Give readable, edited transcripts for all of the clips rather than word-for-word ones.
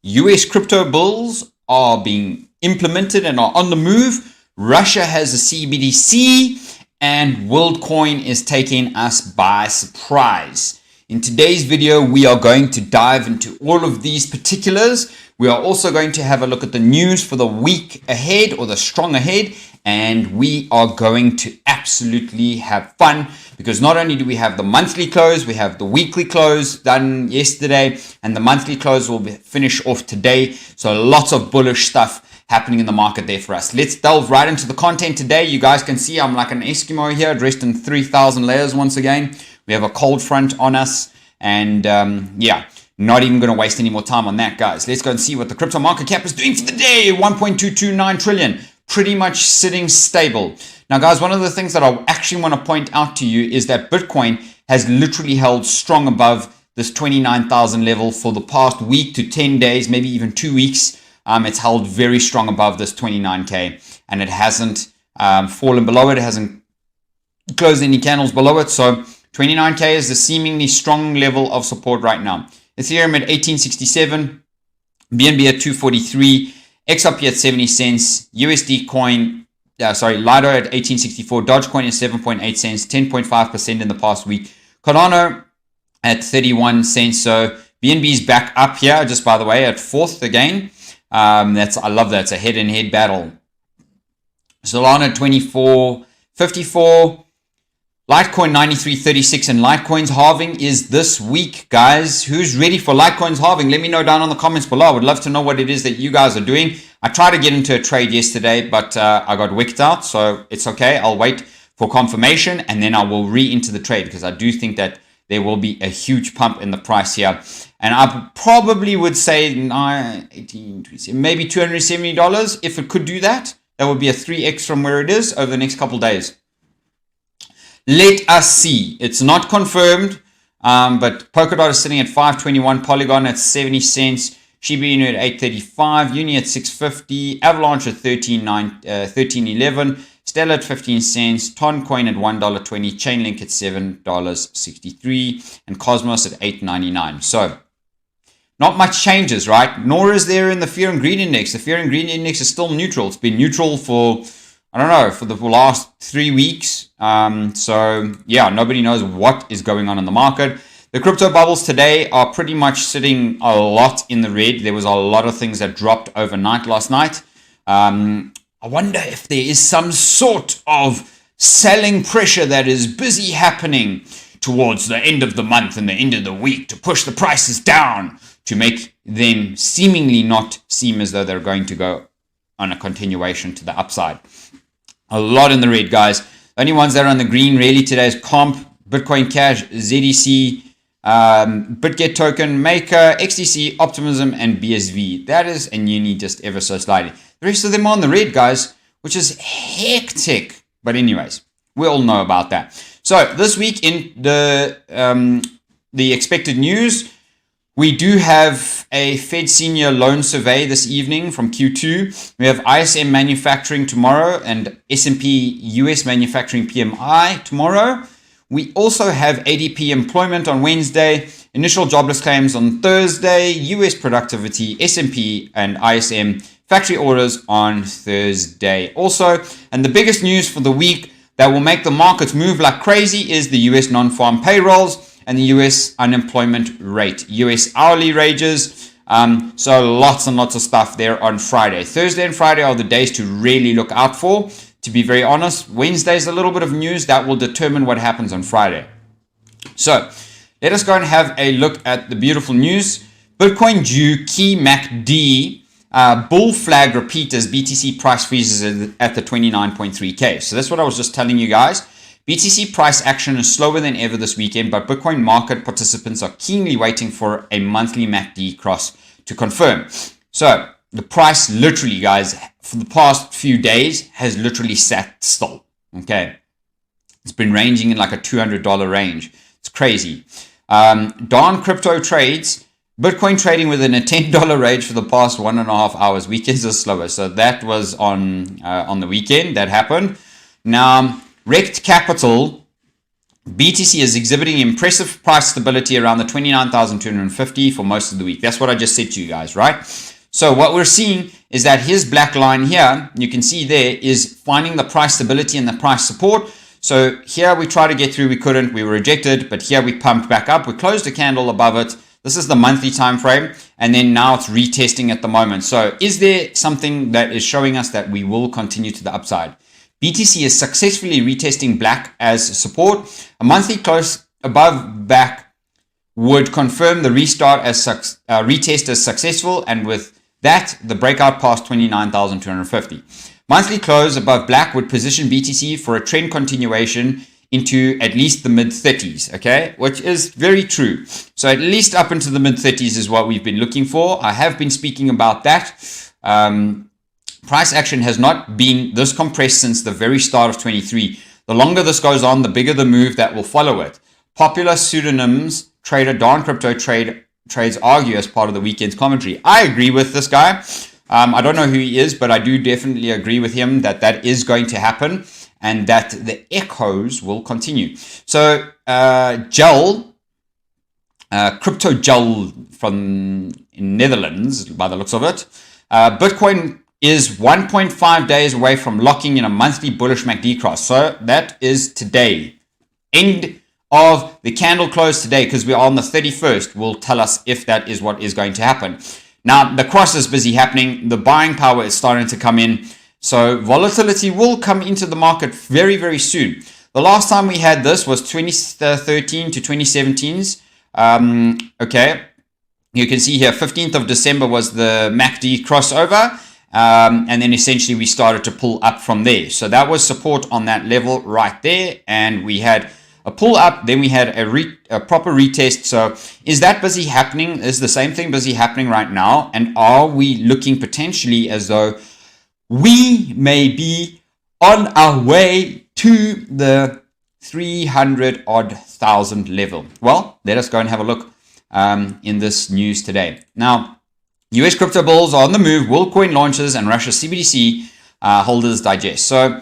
US crypto bulls are being implemented and are on the move. Russia has a CBDC, and WorldCoin is taking us by surprise. In today's video, we are going to dive into all of these particulars. We are also going to have a look at the news for the week ahead or the strong ahead, and we are going to absolutely have fun because not only do we have the monthly close, we have the weekly close done yesterday, and the monthly close will finish off today. So lots of bullish stuff happening in the market there for us. Let's delve right into the content today. You guys can see I'm like an Eskimo here, dressed in 3,000 layers once again. We have a cold front on us, and yeah, not even going to waste any more time on that, guys. Let's go and see what the crypto market cap is doing for the day. 1.229 trillion, pretty much sitting stable. Now, guys, one of the things that I actually want to point out to you is that Bitcoin has literally held strong above this 29,000 level for the past week to 10 days, maybe even 2 weeks. It's held very strong above this 29K, and it hasn't fallen below it. It hasn't closed any candles below it. So 29K is the seemingly strong level of support right now. Ethereum at 1867, BNB at 243, XRP at 70 cents, USD coin, Lido at 1864, Dogecoin at 7.8 cents, 10.5% in the past week. Cardano at 31 cents. So BNB is back up here, just by the way, at fourth again. I love that. It's a head-and-head battle. Solana 24.54. Litecoin 93.36, and Litecoin's halving is this week, guys. Who's ready for Litecoin's halving? Let me know down in the comments below. I would love to know what it is that you guys are doing. I tried to get into a trade yesterday, but I got wicked out, so it's okay. I'll wait for confirmation, and then I will re-enter the trade because I do think that there will be a huge pump in the price here. And I probably would say maybe $270. If it could do that, that would be a 3x from where it is over the next couple days. Let us see. It's not confirmed, but Polkadot is sitting at 521, Polygon at 70 cents, Shiba Inu at 835, Uni at 650, Avalanche at 13.11, Stellar at 15 cents, Toncoin at $1.20, Chainlink at $7.63, and Cosmos at $8.99. So not much changes, right? Nor is there in the Fear and Greed Index. The Fear and Greed Index is still neutral. It's been neutral for, I don't know, for the last 3 weeks. So yeah, nobody knows what is going on in the market. The crypto bubbles today are pretty much sitting a lot in the red. There was a lot of things that dropped overnight last night. I wonder if there is some sort of selling pressure that is busy happening towards the end of the month and the end of the week to push the prices down to make them seemingly not seem as though they're going to go on a continuation to the upside. A lot in the red, guys. The only ones that are on the green really today is Comp, Bitcoin Cash, ZDC, BitGet Token, Maker, XDC, Optimism, and BSV. That is, and Uni just ever so slightly. The rest of them are on the red, guys, which is hectic. But anyways, we all know about that. So this week in the expected news, we do have a Fed senior loan survey this evening from Q2. We have ISM manufacturing tomorrow and S&P US manufacturing PMI tomorrow. We also have ADP employment on Wednesday, initial jobless claims on Thursday, US productivity, S&P and ISM factory orders on Thursday also. And the biggest news for the week that will make the markets move like crazy is the US non-farm payrolls and the US unemployment rate, US hourly wages. So lots and lots of stuff there on Friday. Thursday and Friday are the days to really look out for. To be very honest, Wednesday's a little bit of news that will determine what happens on Friday. So let us go and have a look at the beautiful news. Bitcoin due key MACD bull flag repeat as BTC price freezes at the 29.3K. So that's what I was just telling you guys. BTC price action is slower than ever this weekend, but Bitcoin market participants are keenly waiting for a monthly MACD cross to confirm. So the price literally, guys, for the past few days has literally sat still. Okay. It's been ranging in like a $200 range. It's crazy. Dawn crypto trades, Bitcoin trading within a $10 range for the past 1.5 hours. Weekends are slower. So that was on the weekend that happened. Now, Rect Capital BTC is exhibiting impressive price stability around the 29,250 for most of the week. That's what I just said to you guys, right? So what we're seeing is that his black line here, you can see there, is finding the price stability and the price support. So here we tried to get through, we couldn't, we were rejected, but here we pumped back up. We closed a candle above it. This is the monthly time frame, and then now it's retesting at the moment. So is there something that is showing us that we will continue to the upside? BTC is successfully retesting black as support. A monthly close above back would confirm the restart as retest as successful, and with that, the breakout past 29,250. Monthly close above black would position BTC for a trend continuation into at least the mid-30s, okay, which is very true. So at least up into the mid-30s is what we've been looking for. I have been speaking about that. Price action has not been this compressed since the very start of 23. The longer this goes on, the bigger the move that will follow it. Popular pseudonyms trader Don Crypto Trades argue as part of the weekend's commentary. I agree with this guy. I don't know who he is, but I do definitely agree with him that that is going to happen and that the echoes will continue. So Crypto Gel from Netherlands, by the looks of it, Bitcoin is 1.5 days away from locking in a monthly bullish MACD cross. So that is today. End of the candle close today, because we are on the 31st, will tell us if that is what is going to happen. Now, the cross is busy happening. The buying power is starting to come in. So volatility will come into the market very, very soon. The last time we had this was 2013 to 2017's. Okay. You can see here, 15th of December was the MACD crossover. And then essentially we started to pull up from there. So that was support on that level right there. And we had a pull up, then we had a proper retest. So is that busy happening? Is the same thing busy happening right now? And are we looking potentially as though we may be on our way to the 300,000 level? Well, let us go and have a look in this news today. Now, US crypto bulls are on the move. WorldCoin launches and Russia's CBDC holders digest. So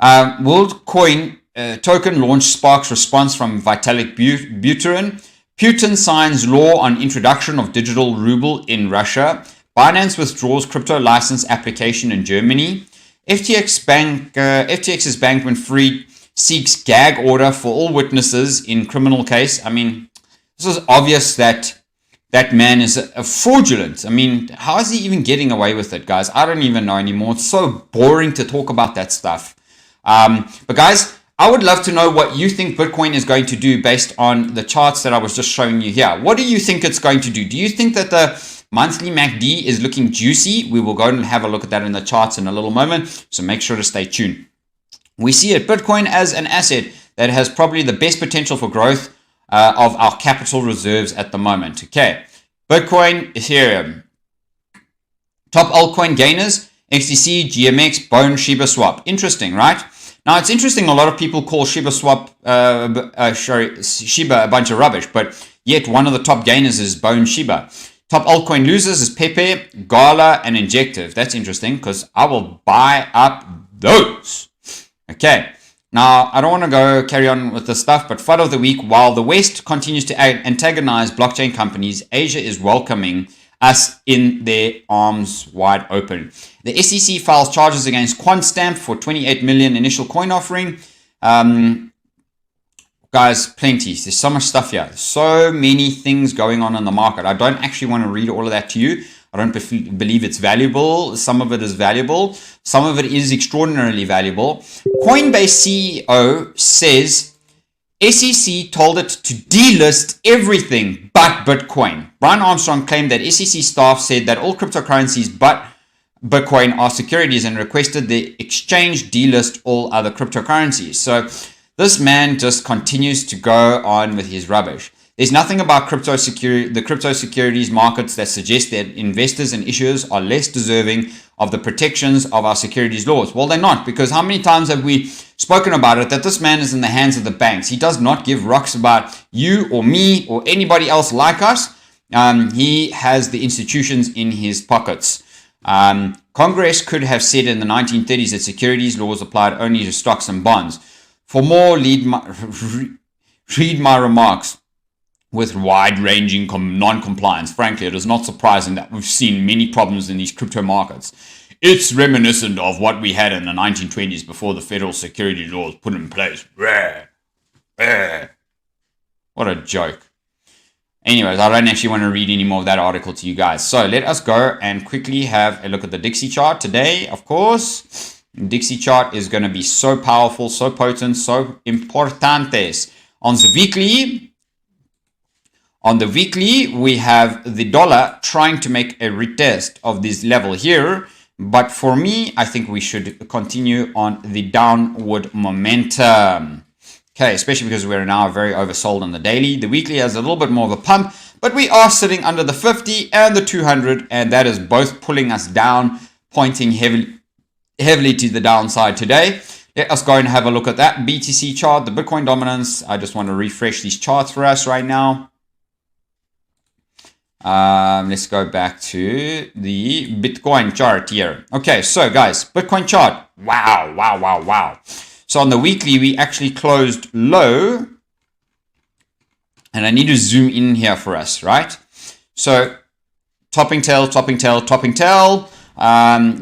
WorldCoin token launch sparks response from Vitalik Buterin. Putin signs law on introduction of digital ruble in Russia. Binance withdraws crypto license application in Germany. FTX's Bankman-Fried seeks gag order for all witnesses in criminal case. I mean, this is obvious that that man is a fraudulent. I mean, how is he even getting away with it, guys? I don't even know anymore. It's so boring to talk about that stuff. But guys, I would love to know what you think Bitcoin is going to do based on the charts that I was just showing you here. What do you think it's going to do? Do you think that the monthly MACD is looking juicy? We will go and have a look at that in the charts in a little moment. So make sure to stay tuned. We see it, Bitcoin as an asset that has probably the best potential for growth of our capital reserves at the moment. Okay, Bitcoin, Ethereum. Top altcoin gainers, XDC, GMX, Bone, Shiba, Swap. Interesting, right? Now, it's interesting, a lot of people call Shiba Shiba a bunch of rubbish, but yet one of the top gainers is Bone Shiba. Top altcoin losers is Pepe, Gala, and Injective. That's interesting because I will buy up those. Okay. Now, I don't want to go carry on with this stuff, but FUD of the week, while the West continues to antagonize blockchain companies, Asia is welcoming us in their arms wide open. The SEC files charges against QuantStamp for 28 million initial coin offering. Guys, plenty. There's so much stuff here. So many things going on in the market. I don't actually want to read all of that to you. I don't believe it's valuable. Some of it is valuable. Some of it is extraordinarily valuable. Coinbase CEO says SEC told it to delist everything but Bitcoin. Brian Armstrong claimed that SEC staff said that all cryptocurrencies but Bitcoin are securities and requested the exchange delist all other cryptocurrencies. So this man just continues to go on with his rubbish. There's nothing about the crypto securities markets that suggest that investors and issuers are less deserving of the protections of our securities laws. Well, they're not, because how many times have we spoken about it, that this man is in the hands of the banks. He does not give rocks about you or me or anybody else like us. He has the institutions in his pockets. Congress could have said in the 1930s that securities laws applied only to stocks and bonds. For more read my remarks with wide-ranging non-compliance. Frankly, it is not surprising that we've seen many problems in these crypto markets. It's reminiscent of what we had in the 1920s before the federal security laws put in place. What a joke. Anyways, I don't actually want to read any more of that article to you guys. So let us go and quickly have a look at the Dixie chart today, of course. Dixie chart is going to be so powerful, so potent, so importantes. On the weekly, we have the dollar trying to make a retest of this level here. But for me, I think we should continue on the downward momentum. Okay, especially because we're now very oversold on the daily. The weekly has a little bit more of a pump, but we are sitting under the 50 and the 200, and that is both pulling us down, pointing heavily to the downside today. Let us go and have a look at that BTC chart, the Bitcoin dominance. I just want to refresh these charts for us right now. Let's go back to the Bitcoin chart here. Okay, so guys, Bitcoin chart. Wow. So on the weekly, we actually closed low. And I need to zoom in here for us, right? So topping tail. You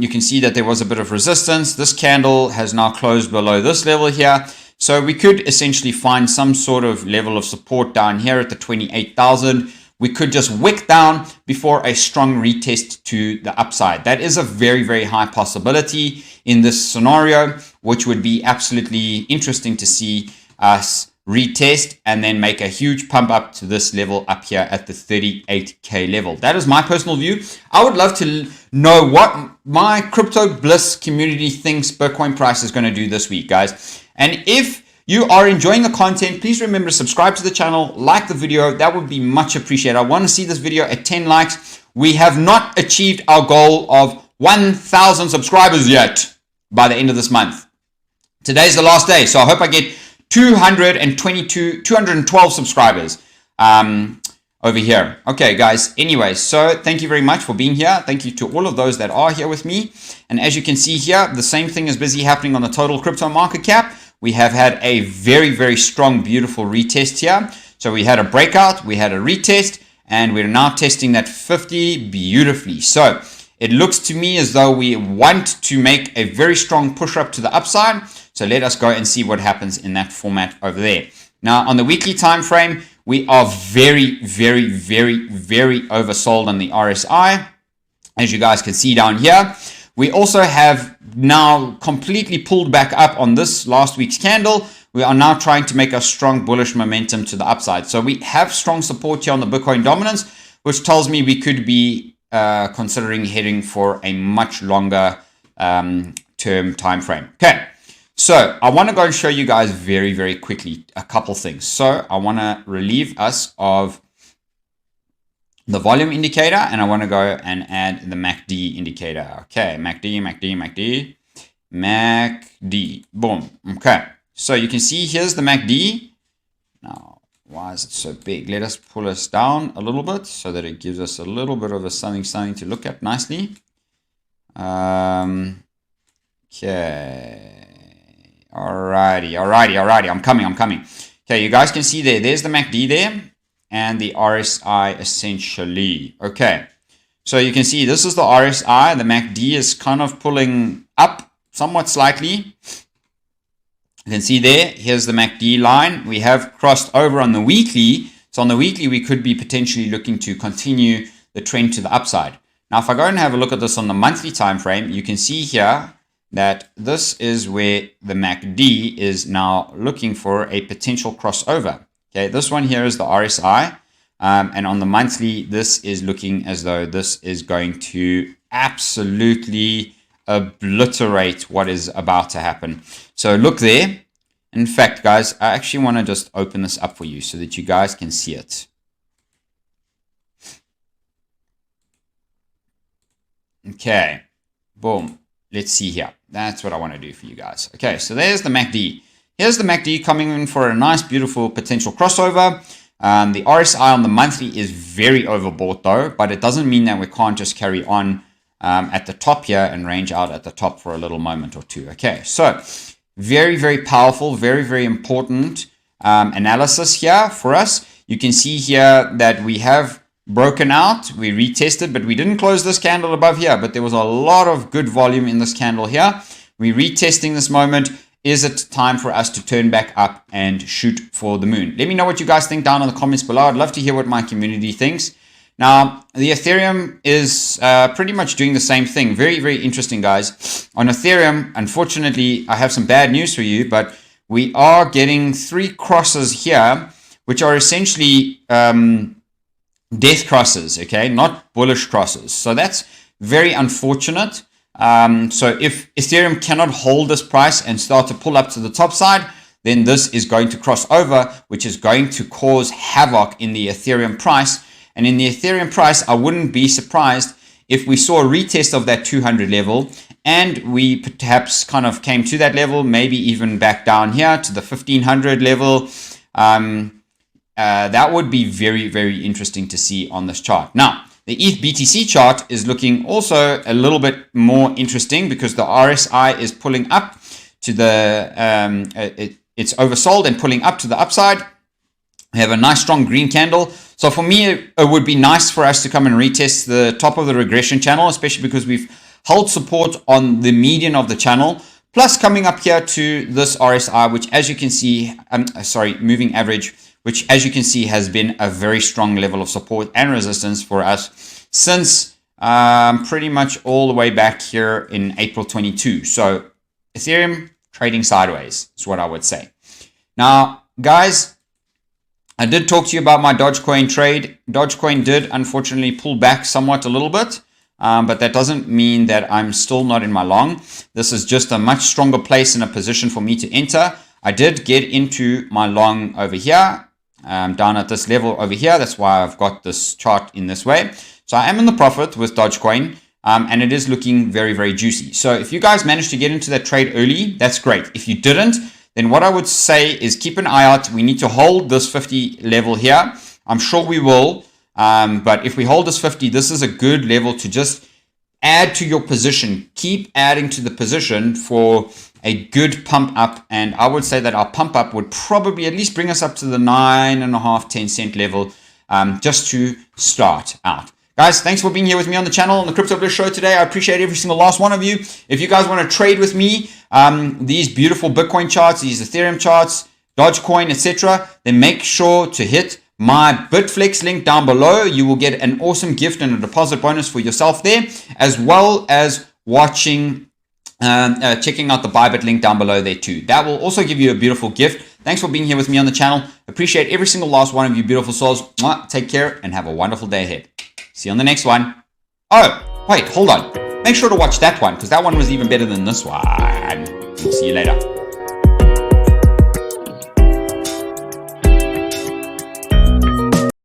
can see that there was a bit of resistance. This candle has now closed below this level here. So we could essentially find some sort of level of support down here at the 28,000. We could just wick down before a strong retest to the upside. That is a very, very high possibility in this scenario, which would be absolutely interesting to see us retest and then make a huge pump up to this level up here at the 38K level. That is my personal view. I would love to know what my crypto bliss community thinks Bitcoin price is going to do this week, guys. And if you are enjoying the content, please remember to subscribe to the channel, like the video. That would be much appreciated. I want to see this video at 10 likes. We have not achieved our goal of 1,000 subscribers yet by the end of this month. Today's the last day, so I hope I get 212 subscribers over here. Okay, guys. Anyway, so thank you very much for being here. Thank you to all of those that are here with me. And as you can see here, the same thing is busy happening on the total crypto market cap. We have had a very, very strong, beautiful retest here. So we had a breakout, we had a retest, and we're now testing that 50 beautifully. So it looks to me as though we want to make a very strong push up to the upside. So let us go and see what happens in that format over there. Now, on the weekly time frame, we are very, very, very, very oversold on the RSI, as you guys can see down here. We also have now completely pulled back up on this last week's candle. We are now trying to make a strong bullish momentum to the upside. So we have strong support here on the Bitcoin dominance, which tells me we could be considering heading for a much longer term time frame. Okay, so I want to go and show you guys very, very quickly a couple things. So I want to relieve us of the volume indicator, and I want to go and add the MACD indicator. Okay, MACD. Boom. Okay, so you can see here's the MACD. Now, why is it so big? Let us pull us down a little bit so that it gives us a little bit of a something to look at nicely. Okay. Alrighty. I'm coming. Okay, you guys can see there's the MACD there. And the RSI essentially. Okay, so you can see this is the RSI. The MACD is kind of pulling up somewhat slightly. You can see there, here's the MACD line. We have crossed over on the weekly. So on the weekly, we could be potentially looking to continue the trend to the upside. Now, if I go and have a look at this on the monthly time frame, you can see here that this is where the MACD is now looking for a potential crossover. Okay, this one here is the RSI, and on the monthly, this is looking as though this is going to absolutely obliterate what is about to happen. So look there. In fact, guys, I actually want to just open this up for you so that you guys can see it. Okay, boom. Let's see here. That's what I want to do for you guys. Okay, so there's the MACD. Here's the MACD coming in for a nice, beautiful potential crossover. The RSI on the monthly is very overbought though, but it doesn't mean that we can't just carry on at the top here and range out at the top for a little moment or two. Okay, so very, very powerful, very, very important analysis here for us. You can see here that we have broken out. We retested, but we didn't close this candle above here. But there was a lot of good volume in this candle here. We're retesting this moment. Is it time for us to turn back up and shoot for the moon? Let me know what you guys think down in the comments below. I'd love to hear what my community thinks. Now, the Ethereum is pretty much doing the same thing. Very, very interesting, guys. On Ethereum, unfortunately, I have some bad news for you, but we are getting 3 crosses here, which are essentially death crosses, okay? Not bullish crosses. So that's very unfortunate. So if Ethereum cannot hold this price and start to pull up to the top side, then this is going to cross over, which is going to cause havoc in the Ethereum price. And in the Ethereum price, I wouldn't be surprised if we saw a retest of that 200 level and we perhaps kind of came to that level, maybe even back down here to the 1500 level. That would be very, very interesting to see on this chart. Now, the ETH BTC chart is looking also a little bit more interesting because the RSI is pulling up to the, it's oversold and pulling up to the upside. We have a nice strong green candle. So for me, it would be nice for us to come and retest the top of the regression channel, especially because we've held support on the median of the channel, plus coming up here to this RSI, which as you can see, moving average, which as you can see has been a very strong level of support and resistance for us since pretty much all the way back here in April 22. So Ethereum trading sideways is what I would say. Now, guys, I did talk to you about my Dogecoin trade. Dogecoin did unfortunately pull back somewhat a little bit, but that doesn't mean that I'm still not in my long. This is just a much stronger place and a position for me to enter. I did get into my long over here, down at this level over here. That's why I've got this chart in this way. So I am in the profit with Dogecoin, and it is looking very, very juicy. So if you guys managed to get into that trade early, that's great. If you didn't, then what I would say is keep an eye out. We need to hold this 50 level here. I'm sure we will. But if we hold this 50, this is a good level to just add to your position. Keep adding to the position for a good pump up. And I would say that our pump up would probably at least bring us up to the 9.5, 10 cent level just to start out. Guys, thanks for being here with me on the channel on the Crypto Bliss Show today. I appreciate every single last one of you. If you guys want to trade with me, these beautiful Bitcoin charts, these Ethereum charts, Dogecoin, etc., then make sure to hit my Bitflex link down below. You will get an awesome gift and a deposit bonus for yourself there, as well as watching, checking out the Bybit link down below there too. That will also give you a beautiful gift. Thanks for being here with me on the channel. Appreciate every single last one of you beautiful souls. Take care and have a wonderful day ahead. See you on the next one. Oh, wait, hold on. Make sure to watch that one because that one was even better than this one. See you later.